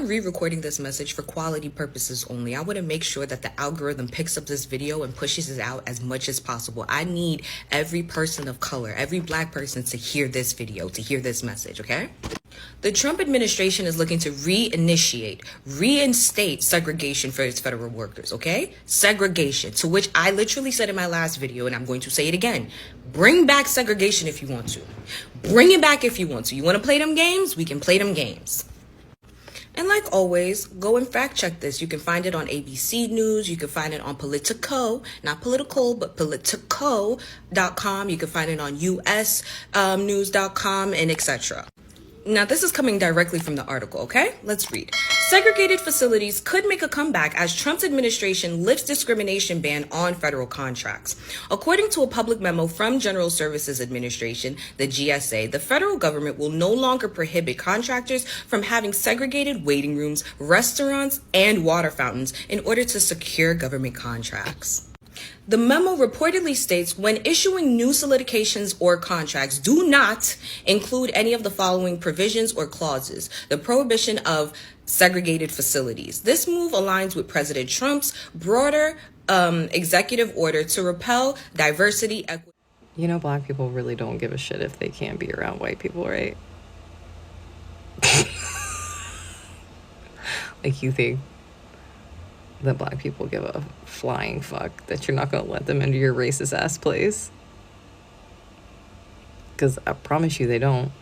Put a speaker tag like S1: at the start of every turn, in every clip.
S1: I'm re-recording this message for quality purposes only. I want to make sure that the algorithm picks up this video and pushes it out as much as possible. I need every person of color, every Black person to hear this video, to hear this message, okay? The Trump administration is looking to reinstate segregation for its federal workers, okay? Segregation, to which I literally said in my last video, and I'm going to say it again. Bring back segregation if you want to. Bring it back if you want to. You want to play them games? We can play them games. And like always, go and fact check this. You can find it on ABC News. You can find it on Politico, not political, but politico.com. You can find it on usnews.com and etc. Now, this is coming directly from the article, okay? Let's read. Segregated facilities could make a comeback as Trump's administration lifts discrimination ban on federal contracts. According to a public memo from General Services Administration, the GSA, the federal government will no longer prohibit contractors from having segregated waiting rooms, restaurants, and water fountains in order to secure government contracts. The memo reportedly states when issuing new solicitations or contracts do not include any of the following provisions or clauses: the prohibition of segregated facilities. This move aligns with President Trump's broader executive order to repel diversity, equity.
S2: You know, Black people really don't give a shit if they can't be around white people, right? Like, you think that Black people give a flying fuck that you're not gonna let them into your racist ass place? Because I promise you they don't.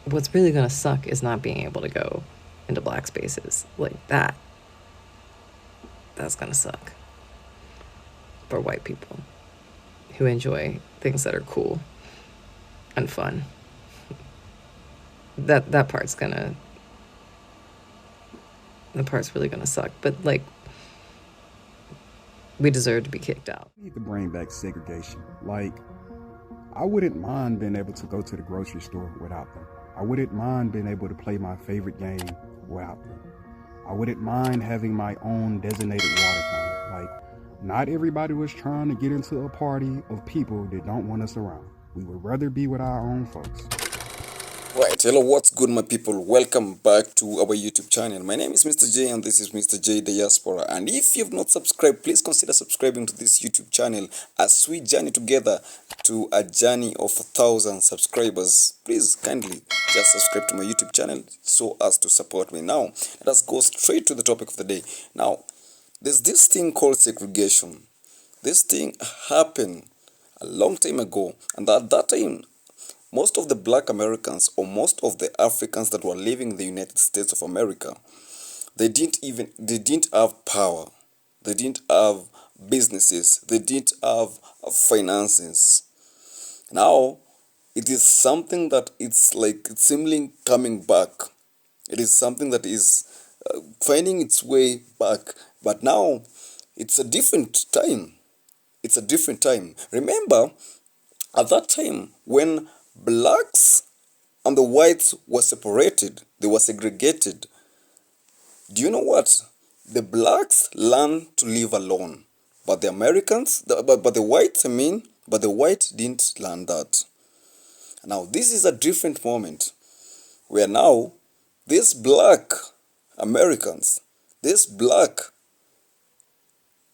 S2: What's really gonna suck is not being able to go into Black spaces like that. That's gonna suck for white people who enjoy things that are cool and fun. That part's really gonna suck. But like, we deserve to be kicked out.
S3: We need to bring back segregation. Like, I wouldn't mind being able to go to the grocery store without them. I wouldn't mind being able to play my favorite game without them. I wouldn't mind having my own designated water fountain. Like, not everybody was trying to get into a party of people that don't want us around. We would rather be with our own folks.
S4: Right, hello, what's good, my people? Welcome back to our YouTube channel. My name is Mr. J and this is Mr. J Diaspora. And if you've not subscribed, please consider subscribing to this YouTube channel as we journey together to a journey of 1,000 subscribers. Please kindly just subscribe to my YouTube channel so as to support me. Now, let us go straight to the topic of the day. Now, there's this thing called segregation. This thing happened a long time ago, and at that time, most of the Black Americans or most of the Africans that were living in the United States of America, they didn't have power. They didn't have businesses. They didn't have finances. Now, it is something that it's seemingly coming back. It is something that is finding its way back. But now, it's a different time. It's a different time. Remember, at that time, when Blacks and the whites were separated, they were segregated. Do you know what? The Blacks learned to live alone, but the Americans, but the whites didn't learn that. Now this is a different moment, where now these Black Americans, these Black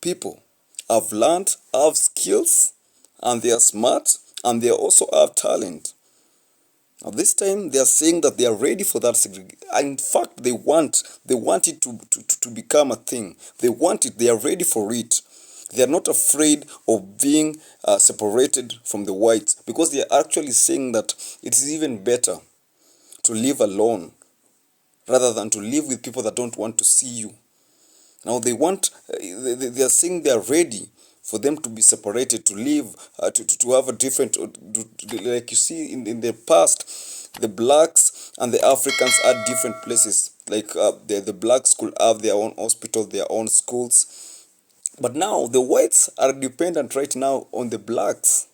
S4: people have learned, have skills, and they are smart, and they also have talent. Now this time they are saying that they are ready for that segregation. In fact, they want it to become a thing. They want it. They are ready for it. They are not afraid of being separated from the whites, because they are actually saying that it is even better to live alone rather than to live with people that don't want to see you. Now they are saying they are ready for them to be separated, to live, to have a different, like you see in the past, the Blacks and the Africans had different places. Like the Blacks could have their own hospital, their own schools. But now the whites are dependent right now on the Blacks.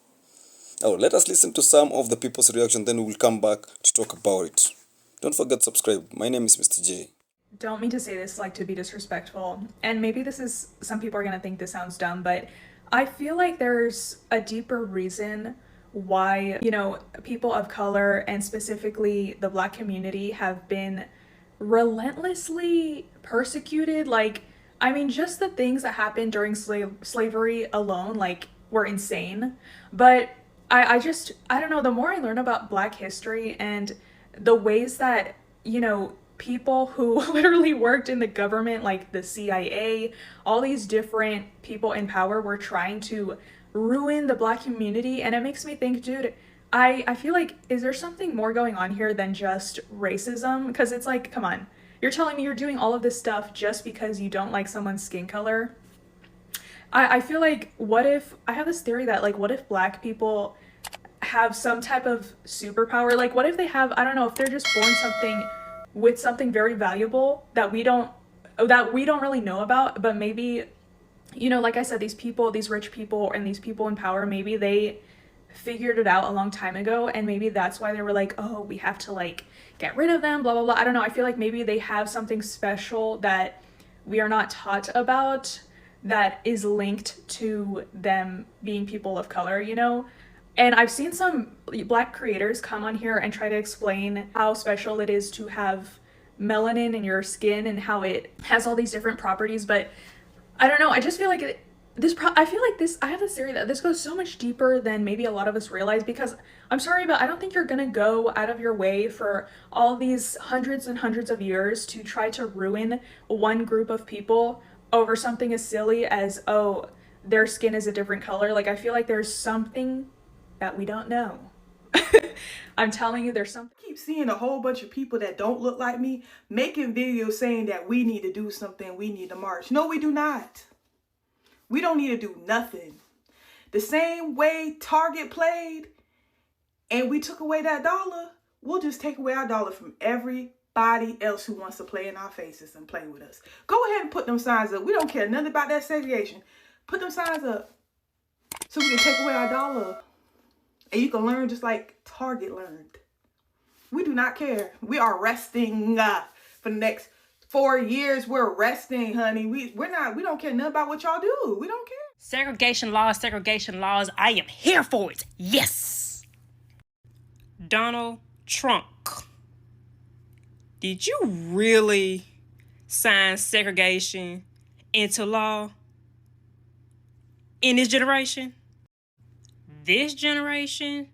S4: Now let us listen to some of the people's reaction, then we will come back to talk about it. Don't forget to subscribe. My name is Mr. J.
S5: Don't mean to say this like to be disrespectful, and maybe this is, some people are gonna think this sounds dumb, but I feel like there's a deeper reason why, you know, people of color and specifically the Black community have been relentlessly persecuted. Like, I mean, just the things that happened during slavery alone, like, were insane. But I don't know, the more I learn about Black history and the ways that, you know, people who literally worked in the government, like the CIA, all these different people in power were trying to ruin the Black community. And it makes me think, dude, I feel like, is there something more going on here than just racism? Because it's like, come on, you're telling me you're doing all of this stuff just because you don't like someone's skin color? I feel like, what if, I have this theory that, like, what if Black people have some type of superpower? Like, what if they have, I don't know, if they're just born something with something very valuable that we don't really know about, but maybe, you know, like I said, these people, these rich people and these people in power, maybe they figured it out a long time ago, and maybe that's why they were like, oh, we have to, like, get rid of them, blah blah blah. I don't know, I feel like maybe they have something special that we are not taught about that is linked to them being people of color, you know? And I've seen some Black creators come on here and try to explain how special it is to have melanin in your skin and how it has all these different properties. But I don't know, I just feel like I have this theory that this goes so much deeper than maybe a lot of us realize, because I'm sorry, but I don't think you're gonna go out of your way for all these hundreds and hundreds of years to try to ruin one group of people over something as silly as, oh, their skin is a different color. Like, I feel like there's something that we don't know. I'm telling you, there's something.
S6: I keep seeing a whole bunch of people that don't look like me making videos saying that we need to do something, we need to march. No, we do not. We don't need to do nothing. The same way Target played and we took away that dollar, we'll just take away our dollar from everybody else who wants to play in our faces and play with us. Go ahead and put them signs up. We don't care nothing about that segregation. Put them signs up so we can take away our dollar. And you can learn just like Target learned. We do not care. We are resting for the next 4 years. We're resting, honey. We don't care nothing about what y'all do. We don't care.
S7: Segregation laws, I am here for it. Yes. Donald Trump. Did you really sign segregation into law in this generation? This generation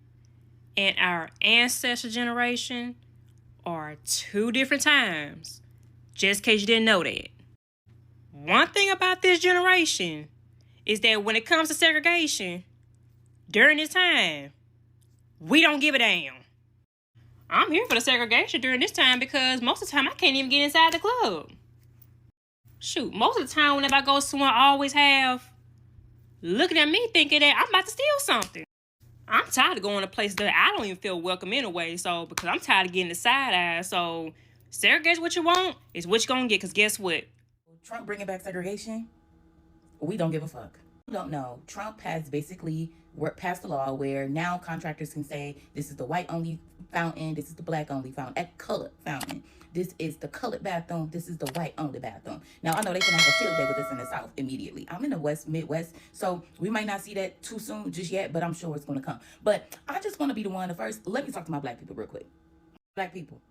S7: and our ancestor generation are two different times. Just in case you didn't know that. One thing about this generation is that when it comes to segregation, during this time, we don't give a damn. I'm here for the segregation during this time because most of the time I can't even get inside the club. Shoot, most of the time whenever I go somewhere, I always have looking at me thinking that I'm about to steal something. I'm tired of going to places that I don't even feel welcome anyway, so because I'm tired of getting the side eye, so segregate what you want is what you're going to get, because guess what?
S8: Trump bringing back segregation, we don't give a fuck. We don't know. Trump has basically passed a law where now contractors can say, this is the white-only fountain, this is the black-only fountain, colored fountain. This is the colored bathroom. This is the white-only bathroom. Now, I know they can have a field day with this in the South immediately. I'm in the Midwest, so we might not see that too soon just yet, but I'm sure it's going to come. But I just want to be the one to first. Let me talk to my Black people real quick. Black people,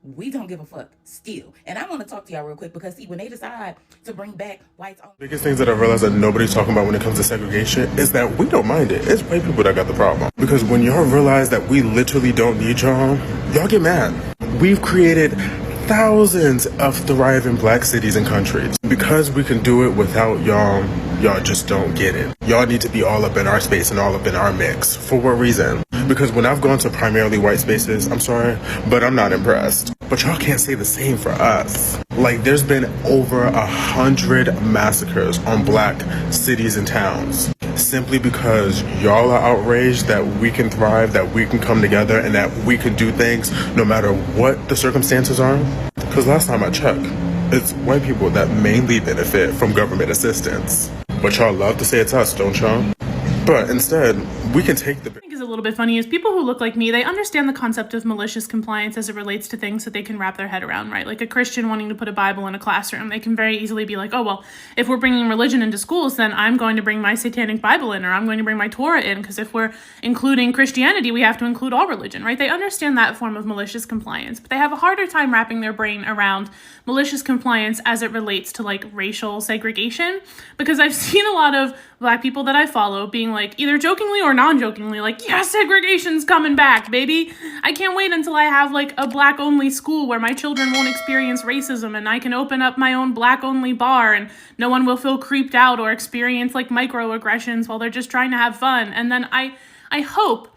S8: we don't give a fuck still. And I want to talk to y'all real quick because, see, when they decide to bring back whites on...
S9: Biggest things that I realized that nobody's talking about when it comes to segregation is that we don't mind it. It's white people that got the problem. Because when y'all realize that we literally don't need y'all get mad. We've created thousands of thriving Black cities and countries. Because we can do it without y'all just don't get it. Y'all need to be all up in our space and all up in our mix. For what reason? Because when I've gone to primarily white spaces, I'm sorry, but I'm not impressed. But y'all can't say the same for us. Like, there's been over 100 massacres on Black cities and towns. Simply because y'all are outraged that we can thrive, that we can come together, and that we can do things no matter what the circumstances are. Because last time I checked, it's white people that mainly benefit from government assistance. But y'all love to say it's us, don't y'all? But instead, we can take the...
S6: I think it's a
S10: little bit funny is people who look like me, they understand the concept of malicious compliance as it relates to things that they can wrap their head around, right? Like a Christian wanting to put a Bible in a classroom, they can very easily be like, oh, well, if we're bringing religion into schools, then I'm going to bring my satanic Bible in, or I'm going to bring my Torah in, because if we're including Christianity, we have to include all religion, right? They understand that form of malicious compliance, but they have a harder time wrapping their brain around malicious compliance as it relates to like racial segregation, because I've seen a lot of Black people that I follow being like, either jokingly or non-jokingly, like, yeah, segregation's coming back, baby. I can't wait until I have like a Black-only school where my children won't experience racism, and I can open up my own Black-only bar and no one will feel creeped out or experience like microaggressions while they're just trying to have fun. And then I hope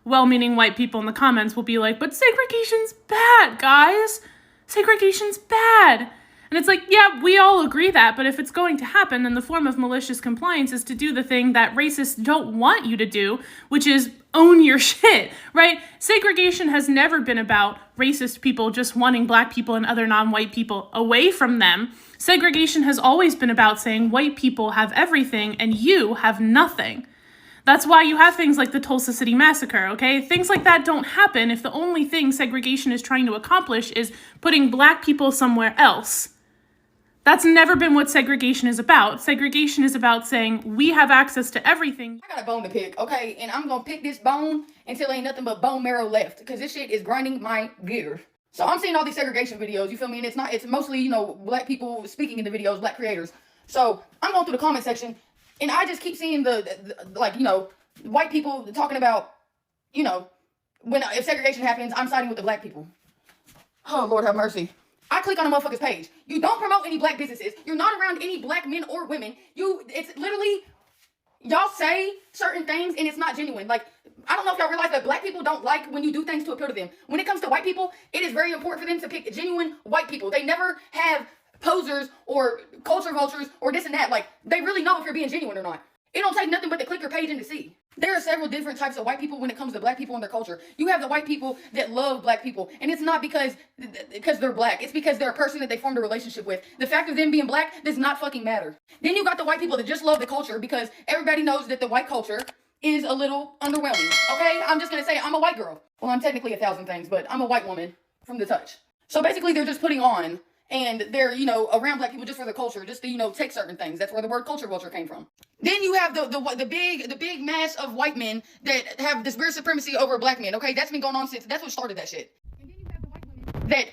S10: well-meaning white people in the comments will be like, but segregation's bad, guys. Segregation's bad. And it's like, yeah, we all agree that, but if it's going to happen, then the form of malicious compliance is to do the thing that racists don't want you to do, which is own your shit, right? Segregation has never been about racist people just wanting Black people and other non-white people away from them. Segregation has always been about saying white people have everything and you have nothing. That's why you have things like the Tulsa City Massacre, okay? Things like that don't happen if the only thing segregation is trying to accomplish is putting Black people somewhere else. That's never been what segregation is about. Segregation is about saying we have access to everything.
S11: I got a bone to pick, okay? And I'm gonna pick this bone until ain't nothing but bone marrow left, because this shit is grinding my gears. So I'm seeing all these segregation videos, you feel me? And it's mostly, you know, Black people speaking in the videos, Black creators. So I'm going through the comment section, and I just keep seeing the like, you know, white people talking about, you know, if segregation happens, I'm siding with the Black people. Oh, Lord have mercy. I click on a motherfucker's page. You don't promote any Black businesses. You're not around any Black men or women. It's literally, y'all say certain things and it's not genuine. Like, I don't know if y'all realize that Black people don't like when you do things to appeal to them. When it comes to white people, it is very important for them to pick genuine white people. They never have posers or culture vultures or this and that. Like, they really know if you're being genuine or not. It don't take nothing but to click your page and to see. There are several different types of white people when it comes to Black people and their culture. You have the white people that love Black people, and it's not because they're Black. It's because they're a person that they formed a relationship with. The fact of them being Black does not fucking matter. Then you got the white people that just love the culture because everybody knows that the white culture is a little underwhelming, okay? I'm just gonna say I'm a white girl. Well, I'm technically 1,000 things, but I'm a white woman from the touch. So basically they're just putting on, and they're, you know, around Black people just for the culture, just to, you know, take certain things. That's where the word culture vulture came from. Then you have the big mass of white men that have this weird supremacy over Black men, okay? That's been going on since, that's what started that shit. And then you have the white women that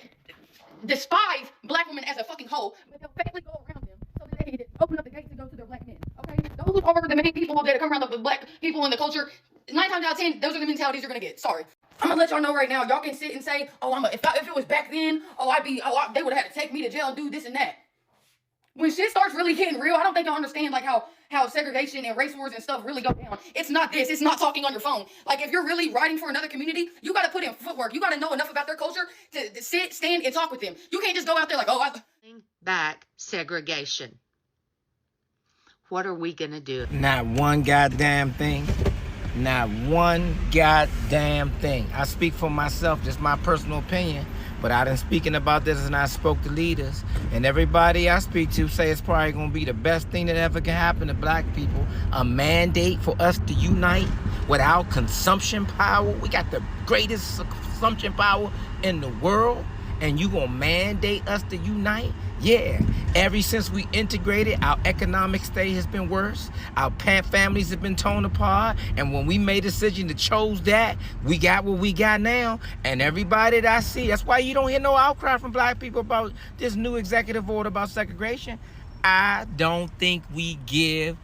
S11: despise Black women as a fucking whole, but they'll faithfully go around them so that they can open up the gates to go to their Black men, okay? Those are the main people that come around the Black people in the culture. 9 times out of 10, those are the mentalities you're gonna get. Sorry. I'm gonna let y'all know right now. Y'all can sit and say, "Oh, if it was back then, they would have had to take me to jail and do this and that." When shit starts really getting real, I don't think y'all understand like how segregation and race wars and stuff really go down. It's not this. It's not talking on your phone. Like, if you're really writing for another community, you got to put in footwork. You got to know enough about their culture to sit, stand, and talk with them. You can't just go out there like,
S12: back segregation. What are we gonna do?
S13: Not one goddamn thing. Not one goddamn thing. I speak for myself, just my personal opinion, but I done speaking about this and I spoke to leaders, and everybody I speak to say it's probably gonna be the best thing that ever can happen to Black people. A mandate for us to unite without consumption power. We got the greatest consumption power in the world, and you gonna mandate us to unite? Yeah, ever since we integrated, our economic state has been worse. Our families have been torn apart. And when we made a decision to chose that, we got what we got now. And everybody that I see, that's why you don't hear no outcry from Black people about this new executive order about segregation. I don't think we give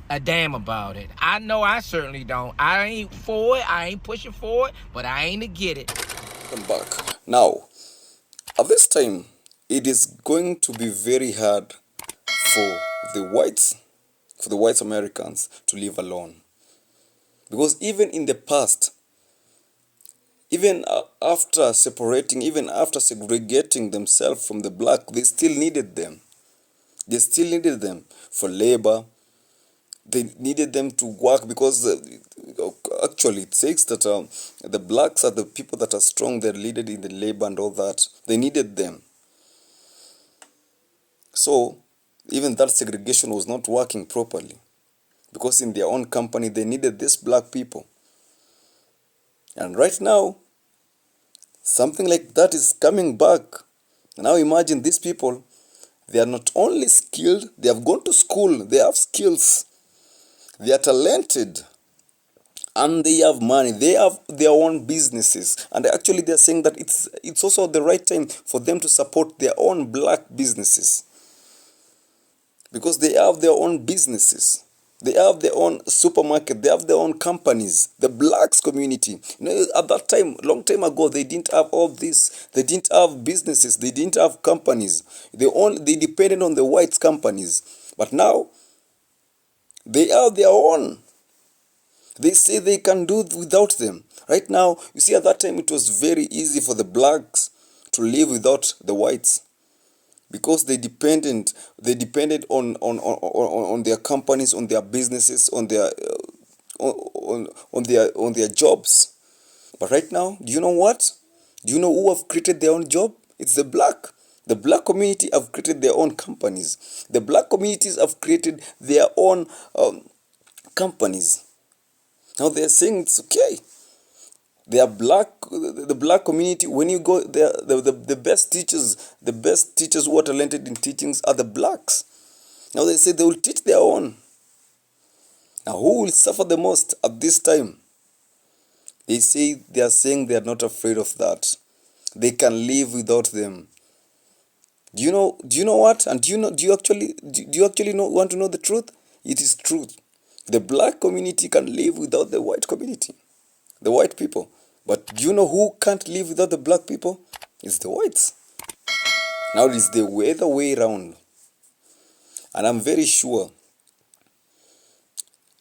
S13: a damn about it. I know I certainly don't. I ain't for it. I ain't pushing for it, but I ain't to get it.
S4: I'm back. Now, at this time, it is going to be very hard for the white Americans to live alone. Because even in the past, even after separating, even after segregating themselves from the Black, they still needed them. They still needed them for labor. They needed them to work because actually it says that the Blacks are the people that are strong, they're leaded in the labor and all that. They needed them. So, even that segregation was not working properly because in their own company, they needed these Black people. And right now, something like that is coming back. Now imagine these people, they are not only skilled, they have gone to school, they have skills, they are talented, and they have money, they have their own businesses. And actually they're saying that it's also the right time for them to support their own black businesses, because they have their own businesses, they have their own supermarket, they have their own companies. The blacks community, at that time, long time ago, they didn't have all this. They didn't have businesses, they didn't have companies. They depended on the whites companies. But now they have their own. They say they can do without them. Right now, you see, at that time it was very easy for the blacks to live without the whites, because they depended on their companies, on their businesses, on their jobs. But right now, do you know what? Do you know who have created their own job? It's the black. The black community have created their own companies. The black communities have created their own companies. Now they're saying it's okay. They are the black community. When you go there, the best teachers who are talented in teachings are the blacks. Now they say they will teach their own. Now who will suffer the most at this time? They are saying they are not afraid of that. They can live without them. Do you know what? And do you actually want to know the truth? It is truth. The black community can live without the white community, the white people. But do you know who can't live without the black people? It's the whites. Now it is the other way around. And I'm very sure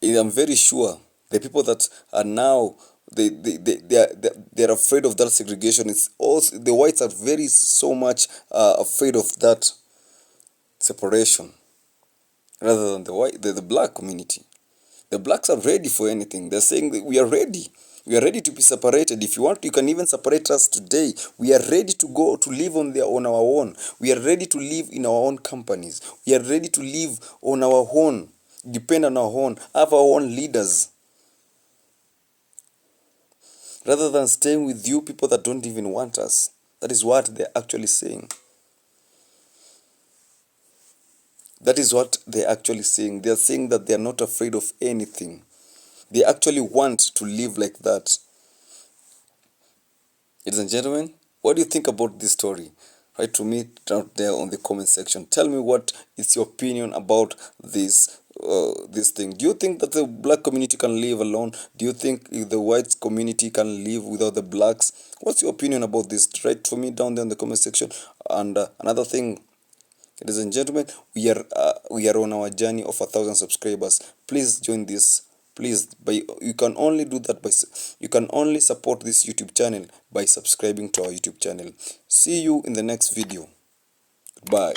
S4: the people that are now, they're afraid of that segregation. It's also the whites are very so much afraid of that separation, rather than the black community. The blacks are ready for anything. They're saying that we are ready. We are ready to be separated. If you want, you can even separate us today. We are ready to go to live on our own. We are ready to live in our own companies. We are ready to live on our own, depend on our own, have our own leaders, rather than staying with you people that don't even want us. That is what they're actually saying. That is what they're actually saying. They're saying that they're not afraid of anything. They actually want to live like that. Ladies and gentlemen, what do you think about this story? Write to me down there on the comment section. Tell me what is your opinion about this thing. Do you think that the black community can live alone? Do you think the white community can live without the blacks? What's your opinion about this? Write for me down there in the comment section. And another thing, ladies and gentlemen, we are on our journey of 1,000 subscribers. Please join this. Please, you can only do that you can only support this YouTube channel by subscribing to our YouTube channel. See you in the next video. Bye.